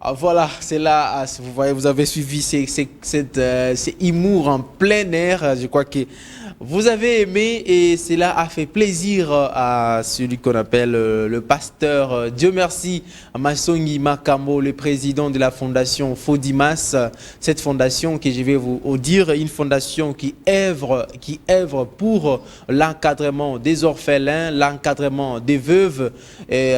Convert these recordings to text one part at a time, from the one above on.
Ah, voilà, c'est là, vous voyez, vous avez suivi ces humour en plein air. Je crois que vous avez aimé et cela a fait plaisir à celui qu'on appelle le pasteur, Dieu merci, Masongi Makambo, le président de la fondation Fodimas. Cette fondation que je vais vous dire, une fondation qui œuvre pour l'encadrement des orphelins, l'encadrement des veuves et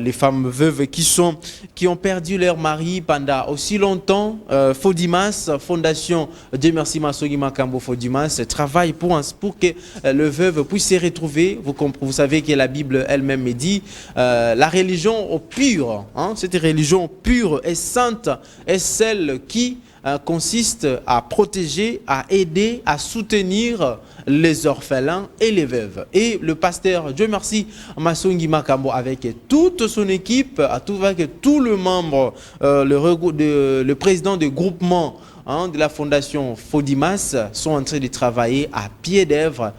les femmes veuves qui ont perdu leur mari pendant aussi longtemps. Fodimas, fondation Dieu merci Masongi Makambo Fodimas, travaille pour que le veuve puisse se retrouver. Vous savez que la Bible elle-même dit la religion pure, hein, cette religion pure et sainte est celle qui consiste à protéger, à aider, à soutenir les orphelins et les veuves. Et le pasteur, Dieu merci, Masongi Makambo, avec toute son équipe, avec tout le membre, le président du groupement de la fondation Fodimas, sont en train de travailler à pied d'œuvre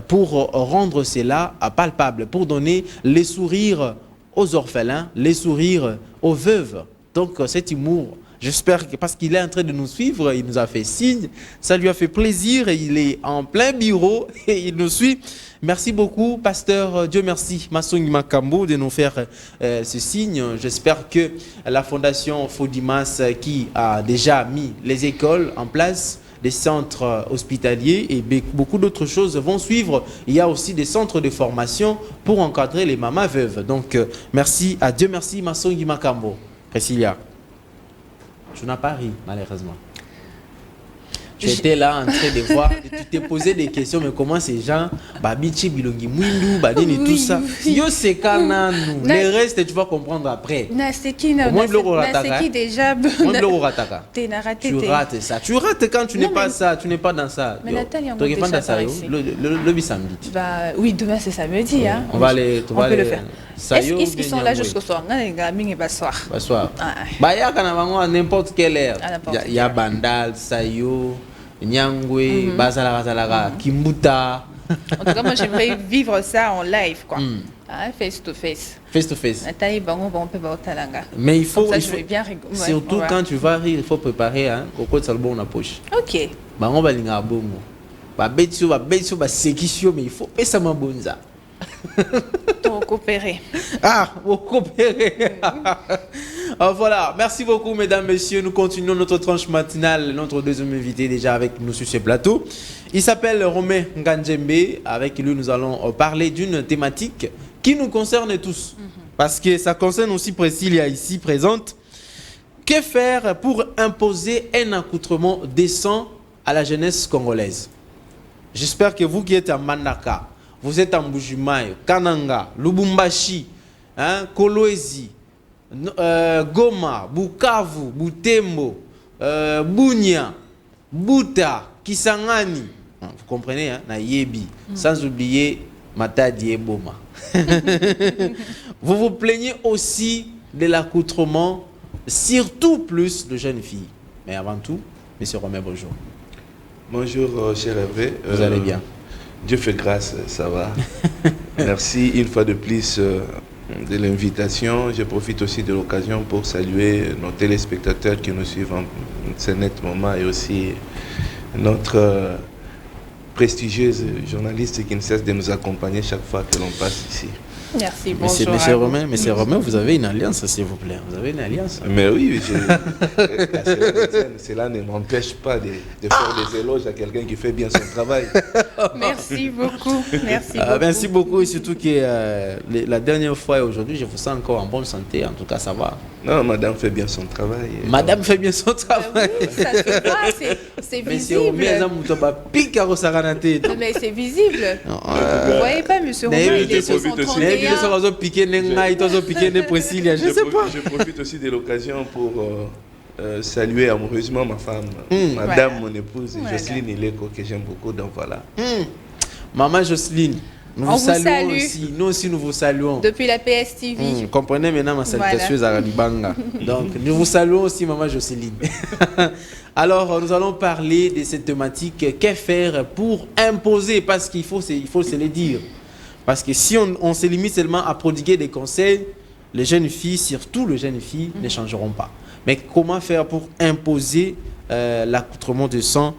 pour rendre cela palpable, pour donner les sourires aux orphelins, les sourires aux veuves. Donc cet humour, j'espère que parce qu'il est en train de nous suivre, il nous a fait signe, ça lui a fait plaisir et il est en plein bureau et il nous suit. Merci beaucoup, pasteur, Dieu merci, Masongi Makambo, de nous faire ce signe. J'espère que la fondation Fodimas, qui a déjà mis les écoles en place, des centres hospitaliers et beaucoup d'autres choses vont suivre. Il y a aussi des centres de formation pour encadrer les mamans veuves. Donc, merci à Dieu merci, Masongi Makambo. Priscilla. Tu n'as pas ri, malheureusement. Tu étais là en train de voir, tu t'es posé des questions, mais comment ces gens, Babichi, Bilongi, Mwindu, Badini, tout ça. Yo, c'est quand le reste, tu vas comprendre après. C'est qui déjà. Tu rates ça. Tu rates quand tu n'es pas ça, tu n'es pas dans ça. Mais Nathalie, on va dans ça, le samedi. Oui, demain c'est samedi. On va aller, on peut le faire. Est-ce qu'ils sont là jusqu'au soir? Soir. Il y a n'importe quelle heure. Il y a Bandal, Sayo, Nyangwe, Bazala, Kimbuta. En tout cas, moi j'aimerais vivre ça en live, quoi. Face to face. Face to face. Mais il faut, surtout quand tu vas rire, il faut préparer Coco de Salbon en poche. Ok. On va aller à Bongo. Mais il faut payer ça, ma bonza. Pour coopérer. Pour coopérer. Voilà, merci beaucoup mesdames, messieurs. Nous continuons notre tranche matinale. Notre deuxième invité déjà avec nous sur ce plateau. Il s'appelle Romain Nganjembe. Avec lui, nous allons parler d'une thématique qui nous concerne tous. Parce que ça concerne aussi Priscilla ici présente. Que faire pour imposer un accoutrement décent à la jeunesse congolaise? J'espère que vous qui êtes à Manaka, vous êtes en Mbujimayo, Kananga, Lubumbashi, Kolwezi, Goma, Bukavu, Butembo, Bunia, Buta, Kisangani. Vous comprenez, na Yebi, sans oublier Matadi et Boma. Vous vous plaignez aussi de l'accoutrement, surtout plus de jeunes filles. Mais avant tout, M. Romain, bonjour. Bonjour, cher Hervé. Vous allez bien? Dieu fait grâce, ça va. Merci une fois de plus de l'invitation. Je profite aussi de l'occasion pour saluer nos téléspectateurs qui nous suivent en ce net moment et aussi notre prestigieuse journaliste qui ne cesse de nous accompagner chaque fois que l'on passe ici. Merci, bonjour. Monsieur Romain, vous avez une alliance, s'il vous plaît. Vous avez une alliance? Mais oui, cela ne m'empêche pas de faire des éloges à quelqu'un qui fait bien son travail. Merci beaucoup. Merci beaucoup, et surtout que la dernière fois et aujourd'hui, je vous sens encore en bonne santé. En tout cas, ça va. Non, madame fait bien son travail. Madame fait bien son travail. Oui, ça se voit, c'est visible. Mais c'est visible. Vous voyez pas, monsieur Romain, il est sur son 31. Je profite aussi de l'occasion pour saluer amoureusement ma femme, madame, mon épouse, Jocelyne Ileko, que j'aime beaucoup, donc voilà. Maman Jocelyne, nous vous saluons aussi. Nous aussi, nous vous saluons. Depuis la PSTV. Comprenez maintenant ma salutation à Ranibanga. Donc, nous vous saluons aussi, maman Jocelyne. Alors, nous allons parler de cette thématique. Que faire pour imposer, parce qu'il faut se le dire, Parce que si on se limite seulement à prodiguer des conseils, les jeunes filles, surtout les jeunes filles, ne changeront pas. Mais comment faire pour imposer l'accoutrement de sang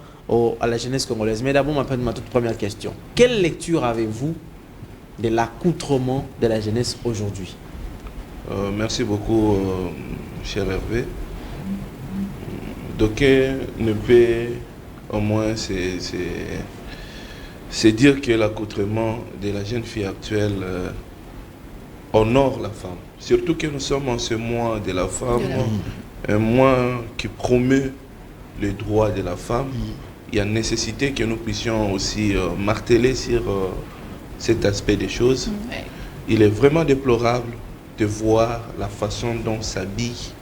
à la jeunesse congolaise? Mais d'abord, ma toute première question. Quelle lecture avez-vous de l'accoutrement de la jeunesse aujourd'hui? Merci beaucoup, cher Hervé. D'aucuns ne peut au moins c'est dire que l'accoutrement de la jeune fille actuelle honore la femme. Surtout que nous sommes en ce mois de la femme, un mois qui promeut le droit de la femme. Il y a nécessité que nous puissions aussi marteler sur cet aspect des choses. Il est vraiment déplorable de voir la façon dont s'habillent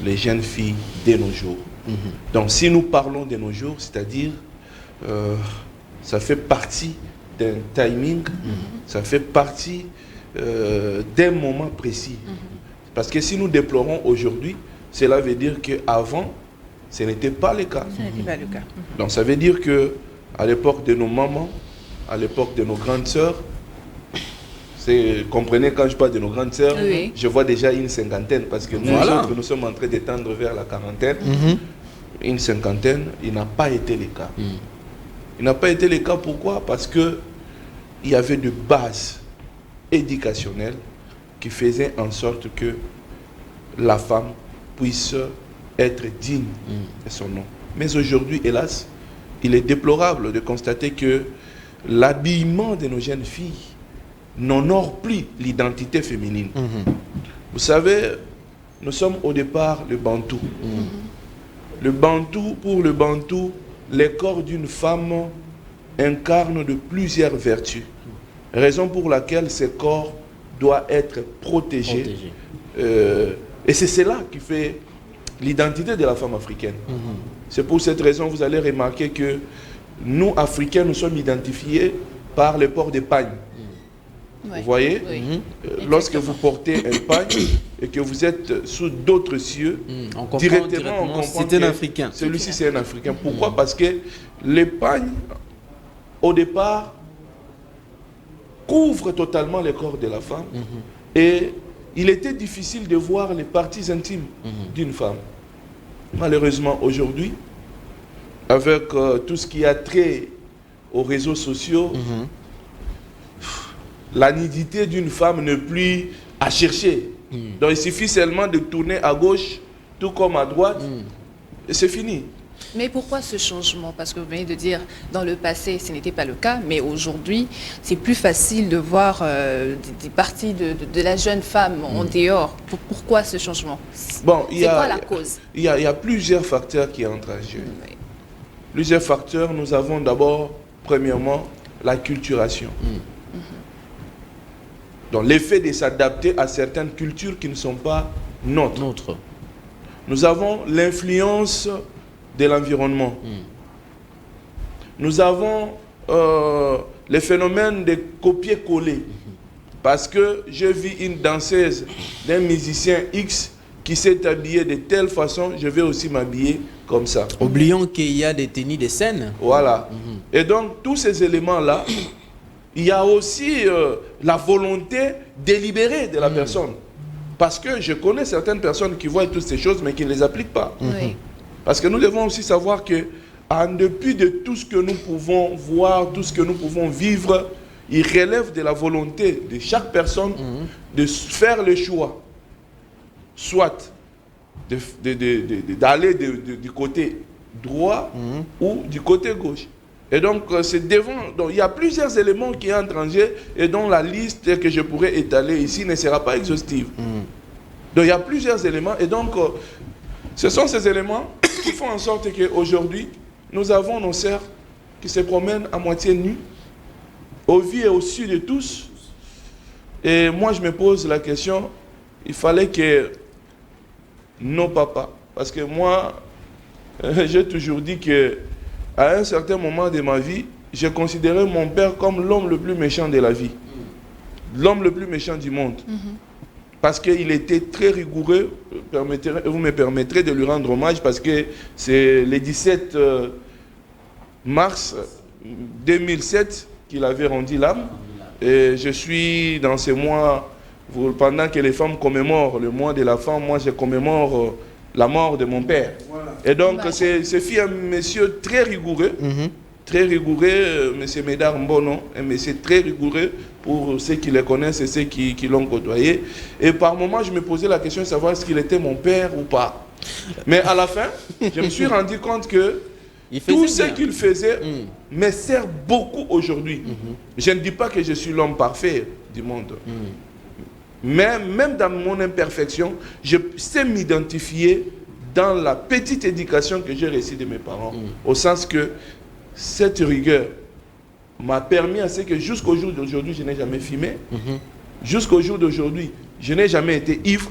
les jeunes filles de nos jours. Donc si nous parlons de nos jours, c'est-à-dire ça fait partie d'un timing, ça fait partie d'un moment précis. Parce que si nous déplorons aujourd'hui, cela veut dire qu'avant, ce n'était pas le cas. Ce n'était pas le cas. Donc ça veut dire qu'à l'époque de nos mamans, à l'époque de nos grandes sœurs, comprenez, quand je parle de nos grandes sœurs, je vois déjà une cinquantaine, parce que nous sommes en train de tendre vers la quarantaine. Une cinquantaine, il n'a pas été le cas. Il n'a pas été le cas, pourquoi? Parce qu'il y avait de bases éducationnelles qui faisaient en sorte que la femme puisse être digne de son nom. Mais aujourd'hui, hélas, il est déplorable de constater que l'habillement de nos jeunes filles n'honore plus l'identité féminine. Vous savez, nous sommes au départ le Bantou. Le Bantou, pour le Bantou, le corps d'une femme incarne de plusieurs vertus. Raison pour laquelle ce corps doit être protégé. Et c'est cela qui fait l'identité de la femme africaine. C'est pour cette raison, vous allez remarquer que nous, Africains, nous sommes identifiés par le port des pagnes. Vous voyez, lorsque vous portez un pagne et que vous êtes sous d'autres cieux, directement on comprend c'est un Africain. Celui-ci, c'est un Africain. Pourquoi? Parce que les pagnes, au départ, couvrent totalement le corps de la femme. Et il était difficile de voir les parties intimes d'une femme. Malheureusement, aujourd'hui, avec tout ce qui a trait aux réseaux sociaux, la nudité d'une femme n'est plus à chercher. Donc il suffit seulement de tourner à gauche, tout comme à droite, et c'est fini. Mais pourquoi ce changement? Parce que vous venez de dire, dans le passé, ce n'était pas le cas, mais aujourd'hui, c'est plus facile de voir des parties de la jeune femme en dehors. Pourquoi ce changement? Bon, c'est quoi la cause? Il y a plusieurs facteurs qui entrent en jeu. Plusieurs facteurs. Nous avons d'abord, premièrement, la culturation. Donc l'effet de s'adapter à certaines cultures qui ne sont pas nôtres. Nous avons l'influence de l'environnement. Nous avons le phénomène de copier-coller. Parce que je vis une danseuse d'un musicien X qui s'est habillé de telle façon, je vais aussi m'habiller comme ça. Oublions qu'il y a des tenues de scène. Voilà. Et donc tous ces éléments-là, il y a aussi la volonté délibérée de la personne. Parce que je connais certaines personnes qui voient toutes ces choses, mais qui ne les appliquent pas. Parce que nous devons aussi savoir que, en dépit de tout ce que nous pouvons voir, tout ce que nous pouvons vivre, il relève de la volonté de chaque personne de faire le choix, soit d'aller du côté droit ou du côté gauche. Et donc, c'est devant. Donc, il y a plusieurs éléments qui entrent en jeu et dont la liste que je pourrais étaler ici ne sera pas exhaustive. Donc, il y a plusieurs éléments. Et donc, ce sont ces éléments qui font en sorte qu'aujourd'hui, nous avons nos sœurs qui se promènent à moitié nues, au vu et au su de tous. Et moi, je me pose la question, il fallait que nos papas, parce que moi, j'ai toujours dit que à un certain moment de ma vie, j'ai considéré mon père comme l'homme le plus méchant de la vie. L'homme le plus méchant du monde. Parce qu'il était très rigoureux. Vous me permettrez de lui rendre hommage parce que c'est le 17 mars 2007 qu'il avait rendu l'âme. Et je suis dans ces mois, pendant que les femmes commémorent le mois de la femme, moi je commémore la mort de mon père. Voilà. Et donc c'est fut un monsieur très rigoureux, monsieur Médard Mbono, un monsieur très rigoureux pour ceux qui le connaissent et ceux qui l'ont côtoyé. Et par moments, je me posais la question de savoir est-ce qu'il était mon père ou pas. Mais à la fin, je me suis rendu compte que tout ce qu'il faisait me sert beaucoup aujourd'hui. Je ne dis pas que je suis l'homme parfait du monde. Mais même dans mon imperfection, je sais m'identifier dans la petite éducation que j'ai reçue de mes parents. Au sens que cette rigueur m'a permis à ce que jusqu'au jour d'aujourd'hui, je n'ai jamais fumé. Jusqu'au jour d'aujourd'hui, je n'ai jamais été ivre.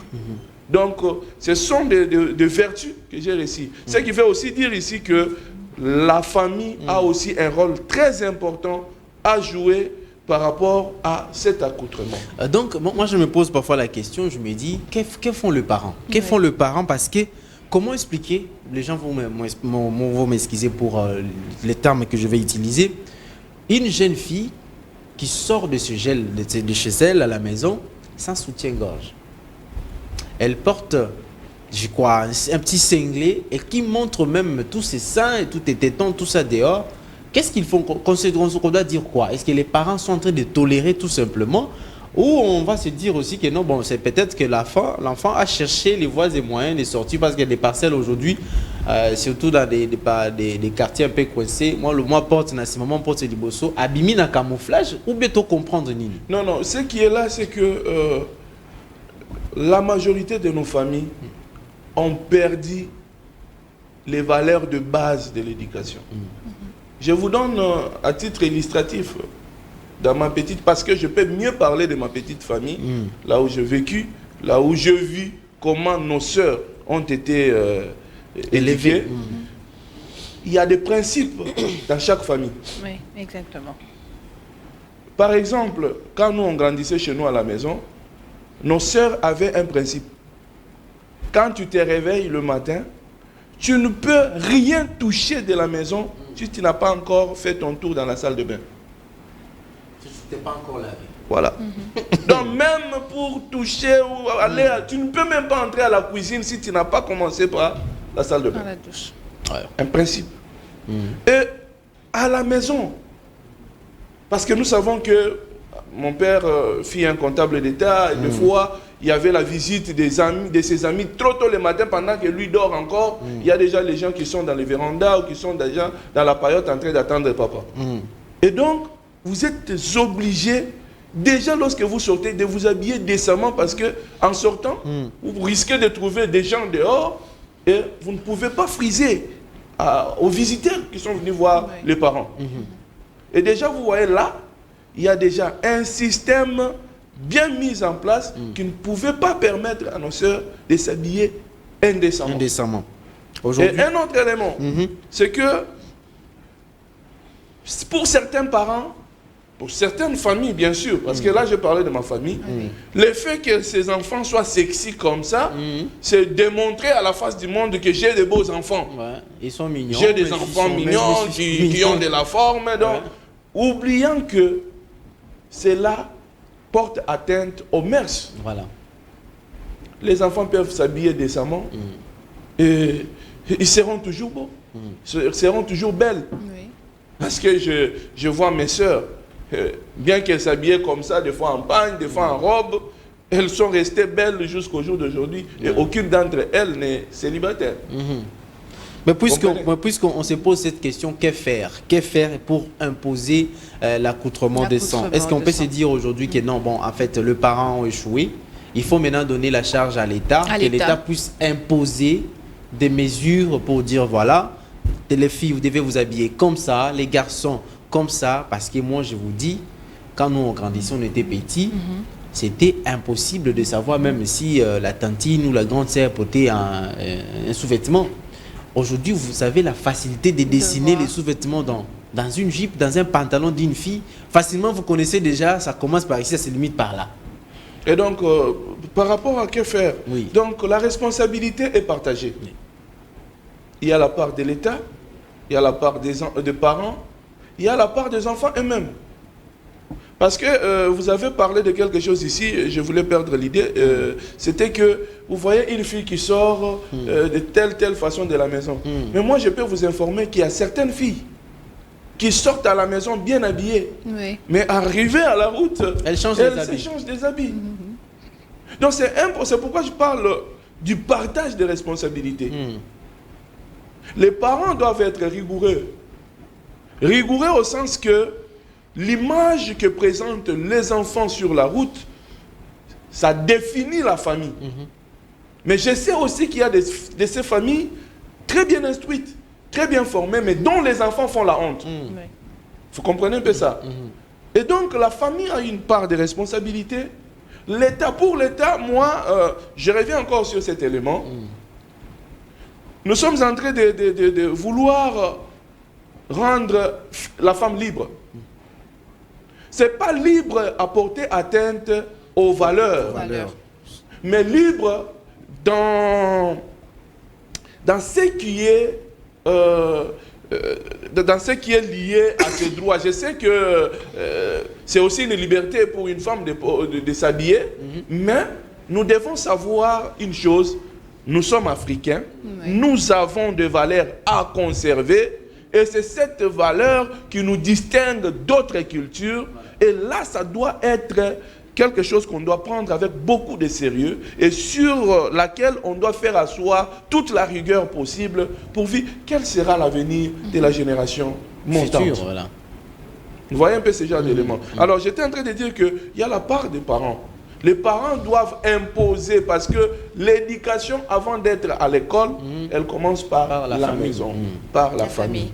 Donc, ce sont des vertus que j'ai reçues. Ce qui veut aussi dire ici que la famille a aussi un rôle très important à jouer par rapport à cet accoutrement. Donc, moi, je me pose parfois la question, je me dis, que font les parents? Que font les parents? Parce que, comment expliquer, les gens vont m'excuser pour les termes que je vais utiliser, une jeune fille qui sort de ce gel, de chez elle à la maison, sans soutien-gorge. Elle porte, je crois, un petit cinglé et qui montre même tous ses seins et tous ses tétons, tout ça dehors. Qu'est-ce qu'ils font? On doit dire quoi? Est-ce que les parents sont en train de tolérer tout simplement? Ou on va se dire aussi que non, bon, c'est peut-être que l'enfant a cherché les voies et moyens de sortir parce qu'il y a des parcelles aujourd'hui, surtout dans des quartiers un peu coincés. Moi porte dans ce moment, porte du bosso, abîmé dans camouflage, ou bientôt comprendre Nini? Non, non, ce qui est là, c'est que la majorité de nos familles ont perdu les valeurs de base de l'éducation. Je vous donne à titre illustratif, dans ma petite, parce que je peux mieux parler de ma petite famille, là où j'ai vécu, là où je vis comment nos sœurs ont été élevées. Il y a des principes dans chaque famille. Oui, exactement. Par exemple, quand nous on grandissait chez nous à la maison, nos sœurs avaient un principe. Quand tu te réveilles le matin, tu ne peux rien toucher de la maison si tu n'as pas encore fait ton tour dans la salle de bain. Tu n'es pas encore lavé. Voilà. Donc même pour toucher ou aller, tu ne peux même pas entrer à la cuisine si tu n'as pas commencé par la salle de bain. Dans la douche. Un principe. Et à la maison, parce que nous savons que mon père fit un comptable d'État, et des fois, il y avait la visite des amis, de ses amis trop tôt le matin pendant que lui dort encore. Il y a déjà les gens qui sont dans les vérandas ou qui sont déjà dans la période en train d'attendre papa. Et donc, vous êtes obligés, déjà lorsque vous sortez, de vous habiller décemment parce que en sortant, vous risquez de trouver des gens dehors et vous ne pouvez pas friser aux visiteurs qui sont venus voir les parents. Et déjà, vous voyez là, il y a déjà un système bien mis en place qui ne pouvait pas permettre à nos sœurs de s'habiller indécemment. Et un autre élément, c'est que pour certains parents, pour certaines familles bien sûr, parce que là je parlais de ma famille, le fait que ces enfants soient sexy comme ça, c'est démontrer à la face du monde que j'ai de beaux enfants. Ils sont mignons. J'ai des enfants mignons qui ont de la forme, donc oubliant que cela porte atteinte aux mœurs. Voilà. Les enfants peuvent s'habiller décemment et ils seront toujours beaux, seront toujours belles. Oui. Parce que je vois mes sœurs, bien qu'elles s'habillaient comme ça, des fois en pagne, des fois en robe, elles sont restées belles jusqu'au jour d'aujourd'hui et aucune d'entre elles n'est célibataire. Mais puisqu'on se pose cette question, que faire? Que faire pour imposer l'accoutrement décent? Est-ce qu'on peut se dire aujourd'hui que non, bon, en fait, les parents ont échoué, il faut maintenant donner la charge à l'État, que l'État puisse imposer des mesures pour dire, voilà, les filles, vous devez vous habiller comme ça, les garçons comme ça, parce que moi, je vous dis, quand nous, on grandissait, on était petits, c'était impossible de savoir même si la tantine ou la grande sœur portait un sous-vêtement. Aujourd'hui, vous avez la facilité de dessiner les sous-vêtements dans une jupe, dans un pantalon d'une fille. Facilement, vous connaissez déjà, ça commence par ici, ça se limite par là. Et donc, par rapport à que faire, donc la responsabilité est partagée. Il y a la part de l'État, il y a la part des parents, il y a la part des enfants eux-mêmes. Parce que vous avez parlé de quelque chose ici, je voulais perdre l'idée, c'était que vous voyez une fille qui sort de telle façon de la maison. Mais moi, je peux vous informer qu'il y a certaines filles qui sortent à la maison bien habillées, mais arrivées à la route, elles changent des habits. Donc c'est pourquoi je parle du partage des responsabilités. Les parents doivent être rigoureux. Rigoureux au sens que l'image que présentent les enfants sur la route, ça définit la famille. Mais je sais aussi qu'il y a de ces familles très bien instruites, très bien formées, mais dont les enfants font la honte. Vous comprenez un peu ça? Et donc la famille a une part de responsabilité. L'État, pour l'État, moi, je reviens encore sur cet élément. Nous sommes en train de vouloir rendre la femme libre. Ce n'est pas libre à porter atteinte aux valeurs, mais libre dans ce qui est lié à ses droits. Je sais que c'est aussi une liberté pour une femme de s'habiller, mais nous devons savoir une chose, nous sommes africains, nous avons des valeurs à conserver, et c'est cette valeur qui nous distingue d'autres cultures. Et là, ça doit être quelque chose qu'on doit prendre avec beaucoup de sérieux et sur laquelle on doit faire asseoir toute la rigueur possible pour voir quel sera l'avenir de la génération montante. Futur, voilà. Vous voyez un peu ce genre d'éléments. Alors, j'étais en train de dire qu'il y a la part des parents. Les parents doivent imposer parce que l'éducation, avant d'être à l'école, elle commence par la maison, par la famille.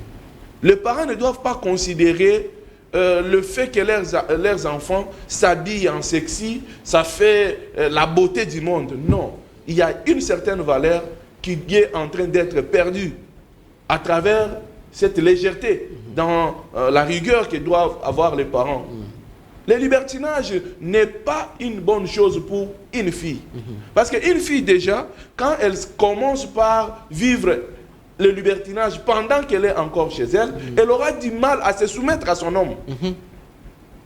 Les parents ne doivent pas considérer le fait que leurs enfants s'habillent en sexy, ça fait la beauté du monde. Non. Il y a une certaine valeur qui est en train d'être perdue à travers cette légèreté dans la rigueur que doivent avoir les parents. Le libertinage n'est pas une bonne chose pour une fille. Parce qu'une fille déjà, quand elle commence par vivre le libertinage pendant qu'elle est encore chez elle, elle aura du mal à se soumettre à son homme.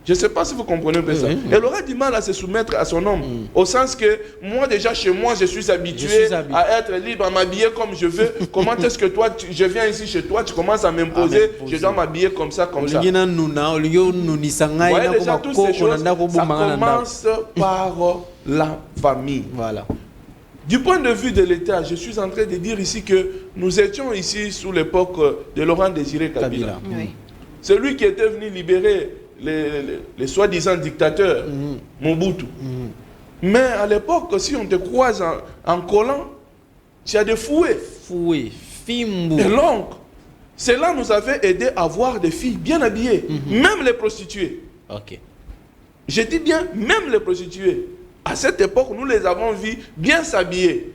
Je ne sais pas si vous comprenez un peu ça. Elle aura du mal à se soumettre à son homme. Au sens que moi déjà chez moi, je suis habitué à être libre, à m'habiller comme je veux. Comment est-ce que toi, je viens ici chez toi, tu commences à m'imposer, je dois m'habiller comme ça, comme ça. Vous voyez déjà toutes ces choses, ça commence par la famille. Voilà. Du point de vue de l'État, je suis en train de dire ici que nous étions ici sous l'époque de Laurent Désiré Kabila. Celui qui était venu libérer les soi-disant dictateurs, Mobutu. Mais à l'époque, si on te croise en collant, tu as des fouets. Et donc, cela nous avait aidé à voir des filles bien habillées, même les prostituées. Je dis bien, même les prostituées. À cette époque, nous les avons vues bien s'habiller.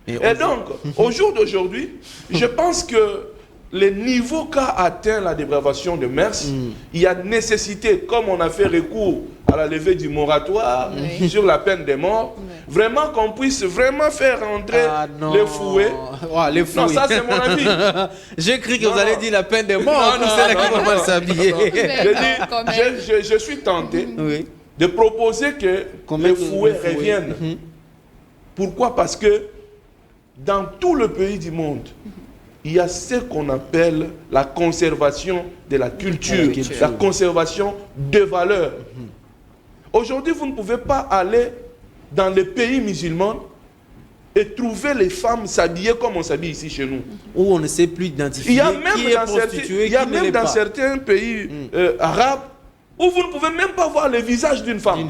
Et donc, au jour d'aujourd'hui, je pense que le niveau qu'a atteint la dépravation de mœurs, il y a nécessité, comme on a fait recours à la levée du moratoire sur la peine de mort, vraiment qu'on puisse vraiment faire rentrer les fouets. Non, ça c'est mon avis. J'ai cru que vous allez dire la peine de mort. Non, s'habiller. Je suis tenté de proposer que les fouets reviennent. Pourquoi? Parce que dans tout le pays du monde, il y a ce qu'on appelle la conservation de la culture, la conservation des valeurs. Aujourd'hui, vous ne pouvez pas aller dans les pays musulmans et trouver les femmes s'habiller comme on s'habille ici chez nous. Où on ne sait plus identifier il y a même dans certains pays arabes où vous ne pouvez même pas voir le visage d'une femme.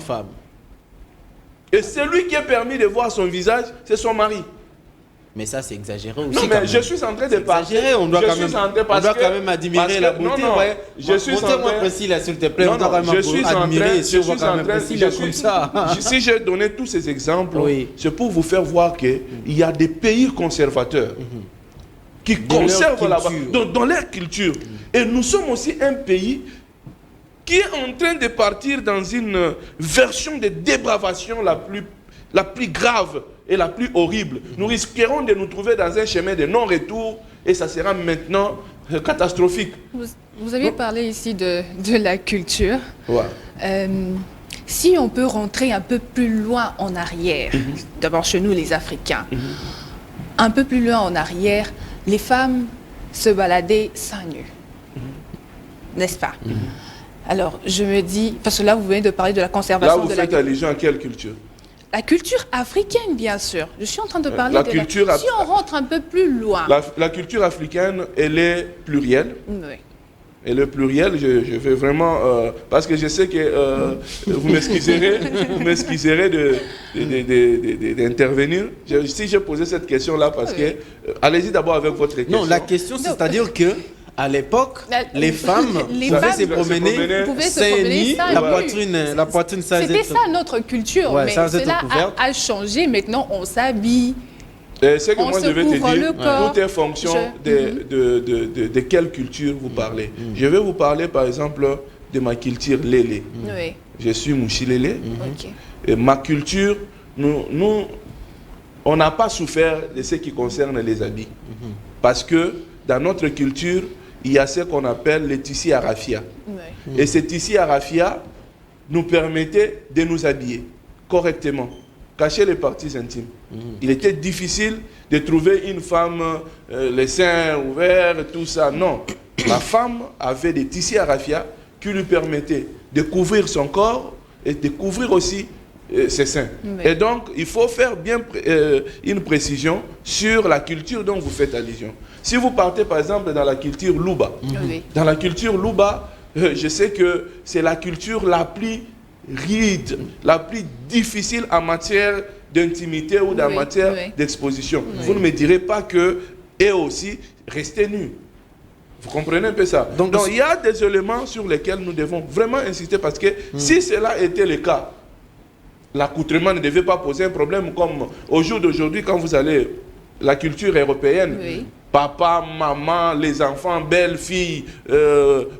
Et celui qui est permis de voir son visage, c'est son mari. Mais ça, c'est exagéré aussi. Non, mais je suis en train de parler. On doit quand même admirer la beauté. Non, je suis en train... précis là, s'il te plaît. Si j'ai donné tous ces exemples, c'est pour vous faire voir qu'il y a des pays conservateurs qui conservent dans leur culture. Et nous sommes aussi un pays qui est en train de partir dans une version de dépravation la plus grave et la plus horrible. Nous risquerons de nous trouver dans un chemin de non-retour et ça sera maintenant catastrophique. Vous avez parlé ici de la culture. Ouais. Si on peut rentrer un peu plus loin en arrière, d'abord chez nous les Africains, un peu plus loin en arrière, les femmes se baladaient seins nus, n'est-ce pas? Alors je me dis, parce que là vous venez de parler de la conservation Là vous faites allusion à quelle culture? La culture africaine, bien sûr. Je suis en train de parler la de culture Si on rentre un peu plus loin. La culture africaine, elle est plurielle. Oui. Et le pluriel, je vais vraiment... parce que je sais que vous m'excuserez d'intervenir. Si j'ai posé cette question-là, parce que... allez-y d'abord avec votre question. Non, la question, c'est-à-dire que à l'époque, les femmes pouvaient se promener seins nus, la poitrine sans être... C'était ça notre culture, ouais, mais cela a changé. Maintenant, on s'habille. Ce que moi je vais te dire, tout est fonction de quelle culture vous parlez. Je vais vous parler par exemple de ma culture lélé. Oui. Je suis Mouchi lélé. Et ma culture, on n'a pas souffert de ce qui concerne les habits. Parce que dans notre culture, il y a ce qu'on appelle les tissus à raffia. Et ces tissus à raffia nous permettaient de nous habiller correctement, cacher les parties intimes. Il était difficile de trouver une femme, les seins ouverts, tout ça. Non, la femme avait des tissus à raffia qui lui permettaient de couvrir son corps et de couvrir aussi ses seins. Et donc, il faut faire bien une précision sur la culture dont vous faites allusion. Si vous partez par exemple dans la culture Luba, dans la culture Luba, je sais que c'est la culture la plus ride, la plus difficile en matière d'intimité ou en matière d'exposition. Vous ne me direz pas que eux aussi rester nus. Vous comprenez un peu ça? Donc il y a des éléments sur lesquels nous devons vraiment insister parce que si cela était le cas, l'accoutrement ne devait pas poser un problème comme au jour d'aujourd'hui quand vous allez la culture européenne. Papa, maman, les enfants, belles-filles,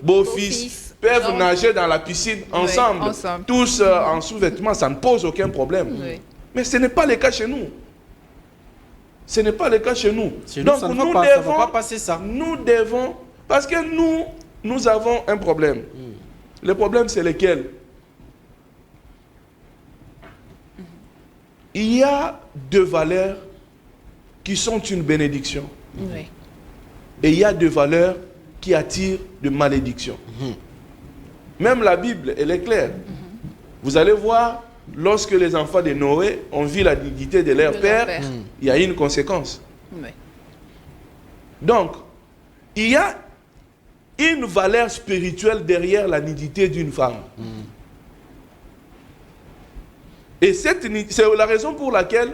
beaux-fils peuvent nager dans la piscine ensemble. Tous en sous-vêtements, ça ne pose aucun problème. Mais ce n'est pas le cas chez nous. Ce n'est pas le cas chez nous. Donc ça nous devons pas passer ça. Nous devons, parce que nous avons un problème. Le problème, c'est lequel? Il y a deux valeurs qui sont une bénédiction. Et il y a deux valeurs qui attirent de malédiction. Même la Bible, elle est claire. Vous allez voir, lorsque les enfants de Noé ont vu la dignité de leur père, il y a une conséquence. Donc, il y a une valeur spirituelle derrière la nudité d'une femme. Et c'est la raison pour laquelle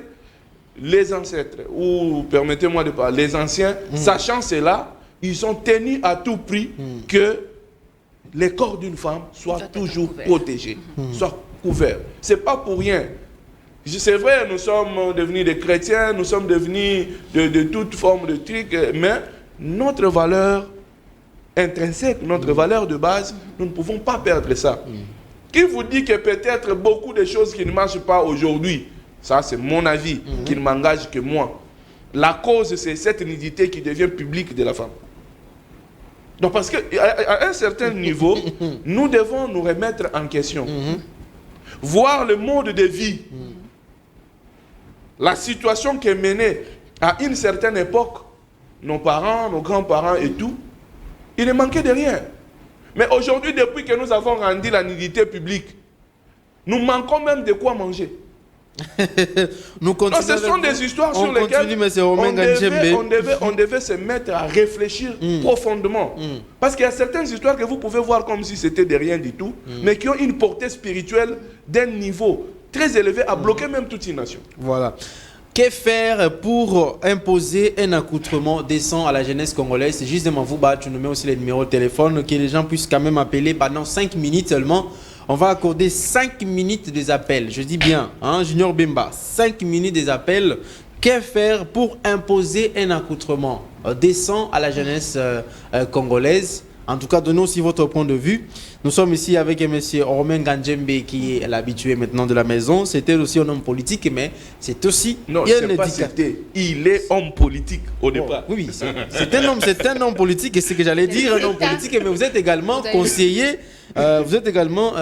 les ancêtres, ou permettez-moi de parler, les anciens, sachant cela, ils ont tenu à tout prix que les corps d'une femme soient toujours protégés, soient couverts. Ce n'est pas pour rien. C'est vrai, nous sommes devenus des chrétiens, nous sommes devenus de toute forme de trucs, mais notre valeur intrinsèque, notre valeur de base, nous ne pouvons pas perdre ça. Qui vous dit que peut-être beaucoup de choses qui ne marchent pas aujourd'hui, ça c'est mon avis, qui ne m'engage que moi. La cause, c'est cette nudité qui devient publique de la femme. Donc parce qu'à un certain niveau, nous devons nous remettre en question. Voir le mode de vie. La situation qui est menée à une certaine époque, nos parents, nos grands-parents et tout, il ne manquait de rien. Mais aujourd'hui, depuis que nous avons rendu la nudité publique, nous manquons même de quoi manger. Nous continuons. Non, ce sont des histoires sur lesquelles on devait se mettre à réfléchir profondément. Parce qu'il y a certaines histoires que vous pouvez voir comme si c'était de rien du tout, mais qui ont une portée spirituelle d'un niveau très élevé à bloquer même toute une nation. Voilà. Que faire pour imposer un accoutrement décent à la jeunesse congolaise? C'est justement vous, tu nous mets aussi les numéros de téléphone, que les gens puissent quand même appeler pendant 5 minutes seulement. On va accorder 5 minutes des appels. Je dis bien, hein, Junior Bemba, 5 minutes des appels. Que faire pour imposer un accoutrement décent à la jeunesse congolaise? En tout cas, donnez aussi votre point de vue. Nous sommes ici avec M. Romain Gandjembe, qui est l'habitué maintenant de la maison. C'était aussi un homme politique, mais c'est aussi non, c'est pas c'était. Il est homme politique au départ. Oui, c'est un homme politique, et c'est ce que j'allais dire, un homme politique, mais vous êtes également conseiller, vous êtes également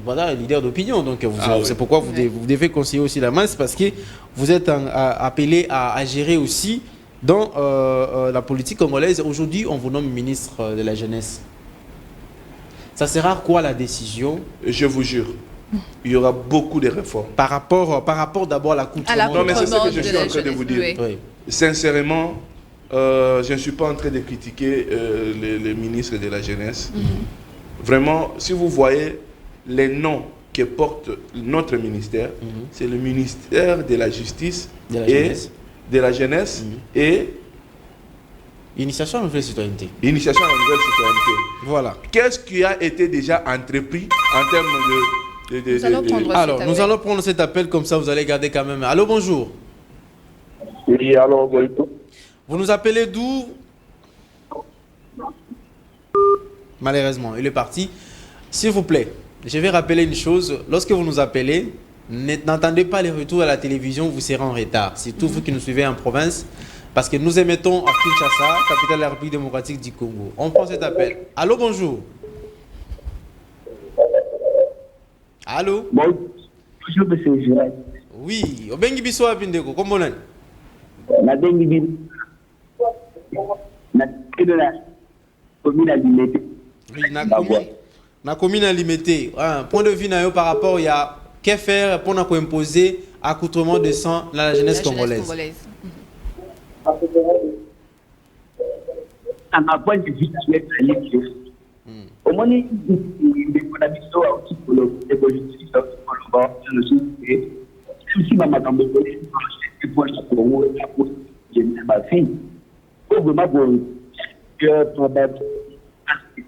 voilà, leader d'opinion. Donc, c'est pourquoi vous devez conseiller aussi la masse, parce que vous êtes appelé à gérer aussi dans la politique congolaise. Aujourd'hui, on vous nomme ministre de la Jeunesse. Ça sera quoi la décision? Je vous jure, il y aura beaucoup de réformes. Par rapport d'abord à l'accoutrement. Non, mais c'est ce que je suis en train de vous dire. Oui. Sincèrement, je ne suis pas en train de critiquer les ministres de la Jeunesse. Vraiment, si vous voyez les noms que porte notre ministère, c'est le ministère de la Justice de la Jeunesse et Initiation à la nouvelle citoyenneté. Initiation à la nouvelle citoyenneté. Voilà. Qu'est-ce qui a été déjà entrepris en termes de... Alors, nous allons prendre cet appel, comme ça vous allez garder quand même. Allô, bonjour. Oui, alors, bonjour. Vous nous appelez d'où? Malheureusement, il est parti. S'il vous plaît, je vais rappeler une chose. Lorsque vous nous appelez, n'entendez pas les retours à la télévision, vous serez en retard. Surtout vous qui nous suivez en province, parce que nous émettons à Kinshasa, capitale de la République démocratique du Congo. On prend cet appel. Allô, bonjour. Allô? Bonjour, monsieur Gérard. Oui, Obengi Biso Abindeko, comment on est? Commune alimentée. Oui, la commune alimentée. Point de vue par rapport, il y a qu'à faire pour nous imposer accoutrement de sang dans la jeunesse congolaise. À ma point de vue, je vais aller au moins, il y a des choses pour le politique, pour le société. Si ma femme est politique, je pour ma fille. Pour vraiment que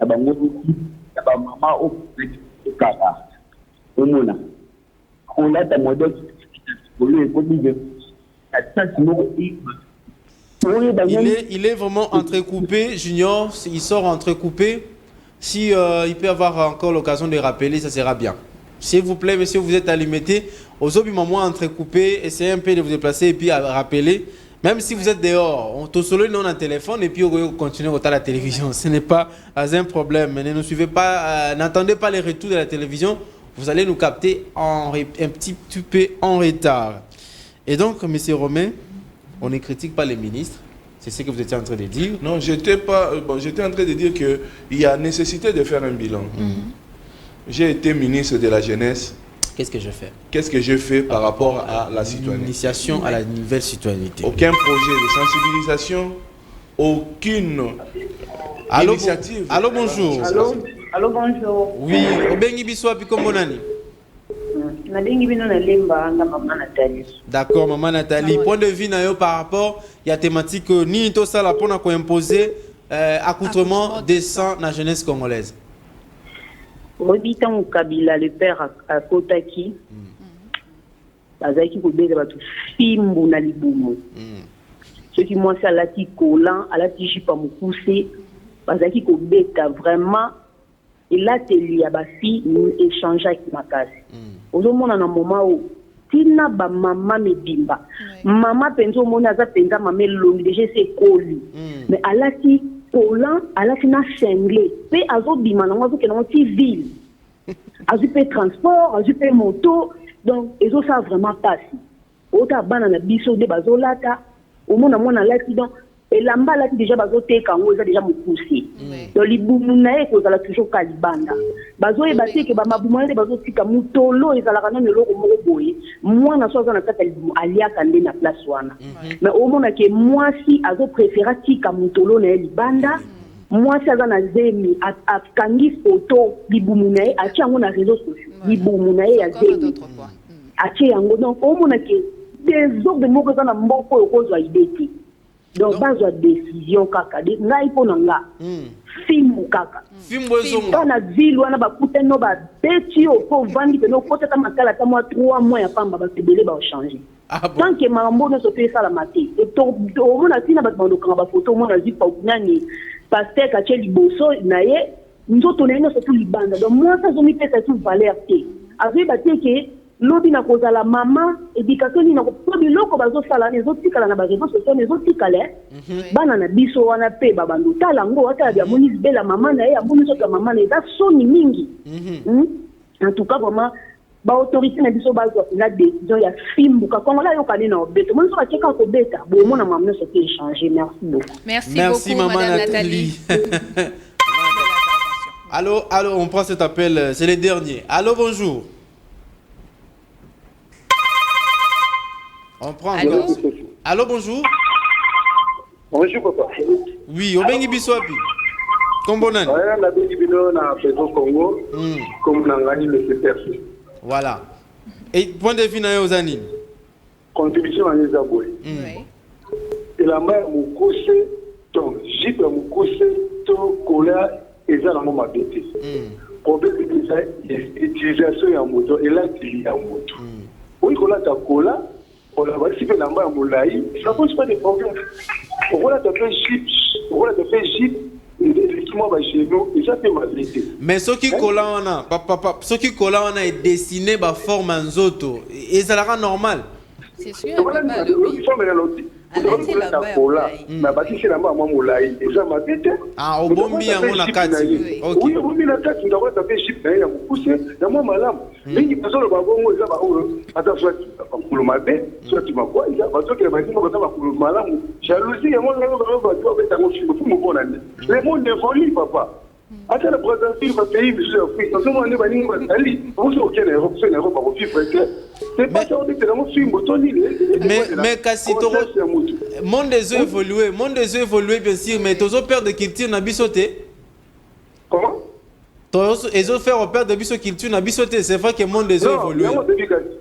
maman au Kaka. On a des modèles pour lui il est vraiment entrecoupé, Junior. Il sort entrecoupé. Si il peut avoir encore l'occasion de rappeler, ça sera bien. S'il vous plaît, monsieur, vous êtes alimité. Aux autres moments entrecoupé, essayez un peu de vous déplacer et puis à rappeler. Même si vous êtes dehors, on te solo non un téléphone et puis on continue à regarder la télévision. Ce n'est pas un problème. Ne nous suivez pas, n'attendez pas les retours de la télévision. Vous allez nous capter un petit peu en retard. Et donc, monsieur Romain, on ne critique pas les ministres. C'est ce que vous étiez en train de dire. Non, j'étais en train de dire qu'il y a nécessité de faire un bilan. J'ai été ministre de la Jeunesse. Qu'est-ce que je fais? Qu'est-ce que je fais par rapport à la citoyenneté? L'initiation à la nouvelle citoyenneté. Aucun projet de sensibilisation, aucune initiative. Allô, bonjour. Allô, bonjour. Oui, Obengi Biswa Pikombonani. D'accord, maman Nathalie. Point de vue par rapport à la thématique ni tout ça pour nous imposer accoutrement décent dans la jeunesse congolaise. Robitan Kabila, le père à Kotaki, Bazaki Koubé, Fimbo Nalibumo. Ceux qui m'ont fait à la Tikolan, à la Tijipa Moukoussé, Bazaki Koubé, vraiment, et là, tu lui as bâti, nous échangeons avec ma case. Aujourd'hui, on a un moment où, Tina ba maman me bimba. Maman penso mona za penza maman longi déjà c'est colis. Mais à la ti Poland, à la fina cinglé. Pe azo bima na ngazo ke na ti ville. Azu pe transport, azu pe moto. Donc ezo ça vraiment passe. Ota bana na biso de bazolata. Au mona mona la ti donc et lamba là déjà bazote kango ça déjà mokusi. Donc libumuna e ko za la toujours kalibanda. Bazo e basi ke ba mabumana bazo tika mutolo ezalaka na loko moko boye. Moi na soza na kata libumu alia kande na place wana. Mais au mona ke moi si azo préféra tika mutolo na libanda. Moi si aza na zemi a kangi photo libumuna e atia ngo na réseaux sociaux. Libumuna e ya zemi. Atia yango donc au mona ke des ordres de moko za na mboko okozwa ideti. Donc, base de décision, kaka. Ngai po nanga. Filmu kaka. Filmu ezonga. Dans la ville, on a bakute no ba beti o ko vandi pe no kota ta makala ta moi 3 mois ya pamba ba tebele ba changer. Tant que mambo no so fait ça la maté. Et to mona tina ba bando kanga ba photo mona zi pa nani pasteur katie liboso na ye nzoto na ye nyonso tu libanda donc mwasi azomipesa tu valeur te azoyeba te ke lobi na kozala mama éducation nini po biloko bazosala ezotikala na bareseau sociaux ezotikala bana na biso wana mpe babando tala yango atala biamoni bela mama na ye amoni nzoto ya mama na ye eza soni mingi en tout cas vraiment baautorité na biso bazwa la décision ya fimbuka kongola yokani na obeta moni so batieka kobeta bomona mama nyonso te échanger merci beaucoup merci beaucoup maman madame Nathalie. Allô, on prend cet appel, c'est le dernier. Allô, bonjour. On prend. Allô, bonjour. Bonjour, papa. Oui, on bengi biswapi. Kombonan. La bengi bino na Pétro Congo. Comme n'angani le CPRC. Voilà. Et point de vue na yozani. Contribution à Nizaboué. Et la mère moukose, donc jipe moukose, to kola eza na moma bete. Problème de l'utilisation ya moto et là il y a moto. Oui, kola ta kola. On a aussi fait la main à Moulaï, ça pose pas de problème. On a fait chips, on a fait chips, effectivement, chez nous, et ça fait ma vérité. Mais ce qui colle ce qui colle est dessiné par forme en zoto, et ça la rend normal. C'est sûr, ah, au bon bien, on a quatre. Oui, au bon bien, quatre, on a fait chips, on a poussé, dans mon malam. Mais il faut le bagon, il va attends, soit tu m'as fait, soit tu m'as quoi, il va dire que les malam, jalousie, et moi, le monde évolue, papa. Attends, le président, il va payer, monsieur Afrique. Dans ce moment, on est allé, on se retient l'Europe, c'est l'Europe à vivre. C'est pas ça, on est tellement film, mais Cassito, monde des yeux évolués, bien sûr, mais tous les pères de culture n'a bisoté. Comment? Tous les autres pères de culture n'a bisoté. C'est vrai que le monde des yeux évolués.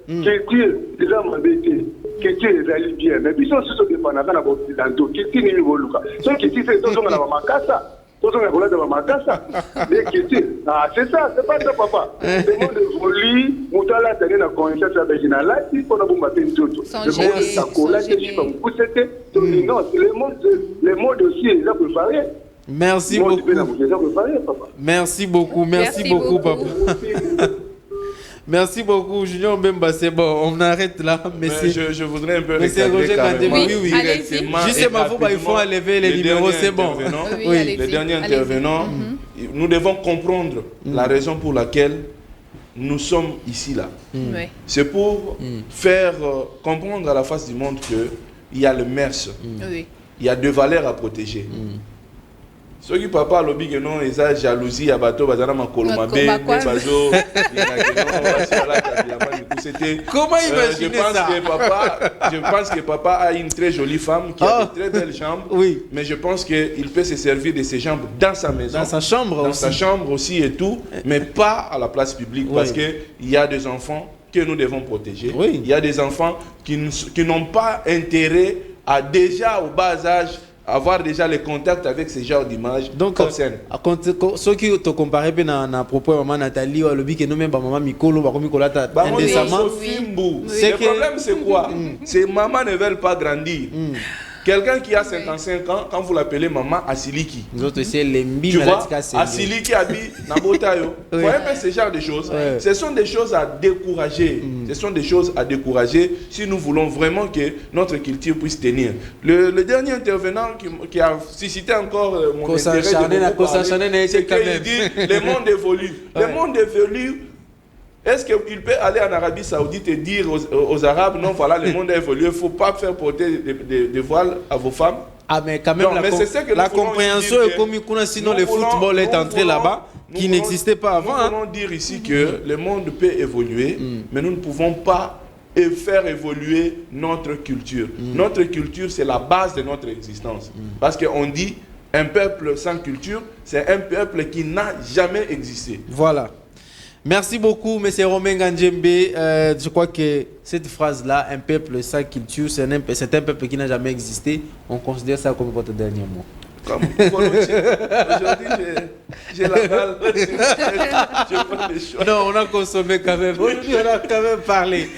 Culture, les hommes embêtés. Culture, les alliés bien. Mais puis, si on se dépend, on a un occidentaux. Culture, il évolue. Ce qui est, c'est que on a ma casa. C'est ça, c'est pas ça, papa. Le monde évolue, Moutala, t'as une conscience avec une là, il faut nous battre tout. Non, le monde aussi est là préparé. Merci beaucoup. Merci beaucoup, papa. Merci beaucoup, Junior Mbemba. C'est bon, on arrête là. Mais je voudrais un peu recadrer carrément. Oui, justement, il faut enlever les numéros, c'est bon. Oui, les derniers intervenants, nous devons comprendre la raison pour laquelle nous sommes ici là. C'est pour faire comprendre à la face du monde qu'il y a le MERS, il y a deux valeurs à protéger. Ce qui papa lobby que non, ils ont jalousie à bateau, bazana makolomabé, bazo. Comment imaginer ça? Je pense que papa a une très jolie femme qui a de très belles jambes. Oui. Mais je pense qu'il peut se servir de ses jambes dans sa maison, dans sa chambre, sa chambre aussi et tout, mais pas à la place publique parce que il y a des enfants que nous devons protéger. Il y a des enfants qui n'ont pas intérêt à déjà au bas âge avoir déjà les contacts avec ces genres d'images. Donc, ceux qui te comparent à propos de maman Nathalie, ou le que nous même maman Mikolo, indécemment. Le problème c'est quoi? C'est maman ne veulent pas grandir. Quelqu'un qui a 55 ans, quand vous l'appelez maman Asiliki, tu vois, Asiliki habite Nabotayo. Vous voyez même ce genre de choses. Ce sont des choses à décourager. Ce sont des choses à décourager si nous voulons vraiment que notre culture puisse tenir. Le dernier intervenant qui a suscité encore mon intérêt, c'est qu'il dit le monde évolue. Le monde évolue. Est-ce qu'il peut aller en Arabie Saoudite et dire aux Arabes, non, voilà, le monde a évolué, il ne faut pas faire porter des voiles à vos femmes? Ah, mais quand même, la compréhension est comme sinon le football est entré là-bas, qui n'existait pas avant. Nous voulons dire ici que le monde peut évoluer, mais nous ne pouvons pas faire évoluer notre culture. Notre culture, c'est la base de notre existence. Parce qu'on dit, un peuple sans culture, c'est un peuple qui n'a jamais existé. Voilà. Merci beaucoup, M. Romain Ganjembe. Je crois que cette phrase-là, un peuple sans culture, c'est un peuple qui n'a jamais existé. On considère ça comme votre dernier mot. Comme volontiers. Aujourd'hui, j'ai la balle. Je prends les choix. Non, on a consommé quand même. Aujourd'hui, on a quand même parlé.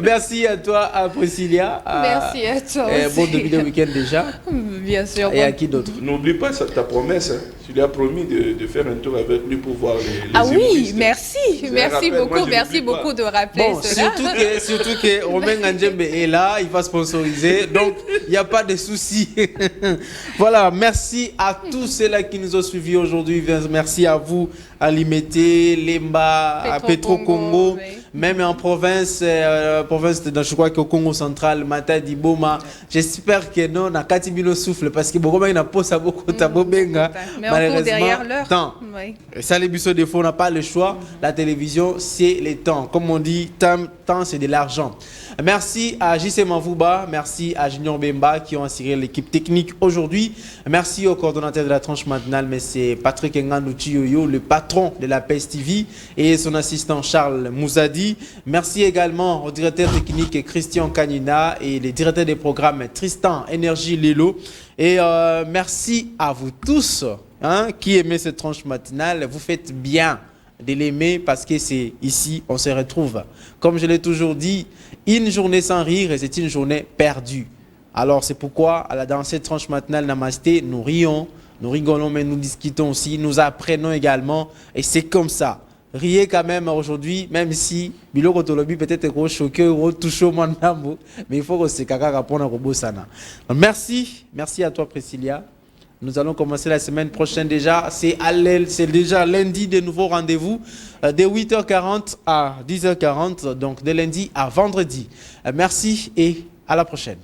Merci à toi, à Priscilla. Merci à toi aussi. Bon début de week-end déjà. Bien sûr. Et à qui d'autre? N'oublie pas ta promesse. Hein. Tu lui as promis de faire un tour avec lui pour voir les Ah oui, humoristes. merci. Merci rappelle, beaucoup. moi, Merci beaucoup de rappeler Bon, cela. surtout que Romain Ngandjembe est là, il va sponsoriser, donc il n'y a pas de souci. Voilà, merci à tous ceux-là qui nous ont suivis aujourd'hui. Merci à vous, à Limité, Lemba, à Petro Congo, oui. même en province, je crois qu'au Congo central, Matadi Boma. J'espère que non, na Katibino souffle parce que beaucoup n'a pas ça beaucoup tabobenga. Mais on court derrière l'heure. Oui. Ça, les buissons des fois, on n'a pas le choix. La télévision, c'est les temps. Comme on dit, temps, c'est de l'argent. Merci à JC Mavouba, merci à Junior Bemba qui ont assuré l'équipe technique aujourd'hui. Merci au coordonnateur de la tranche matinale, mais c'est Patrick Ngandouchi Yoyo, le patron de la PES TV, et son assistant Charles Mouzadi. Merci également au directeur technique Christian Kanina et les directeurs des programmes Tristan Énergie Lilo. Et merci à vous tous qui aimez cette tranche matinale. Vous faites bien de l'aimer parce que c'est ici on se retrouve. Comme je l'ai toujours dit, une journée sans rire, c'est une journée perdue. Alors c'est pourquoi dans cette tranche matinale Namasté, nous rions, nous rigolons, mais nous discutons aussi, nous apprenons également. Et c'est comme ça. Riez quand même aujourd'hui, même si Bilo Kotolobi peut-être gros choqué, gros touché, mais il faut que c'est Kaka pour un sana. Merci à toi Priscilla. Nous allons commencer la semaine prochaine déjà. C'est déjà lundi de nouveaux rendez-vous de 8h40 à 10h40. Donc de lundi à vendredi. Merci et à la prochaine.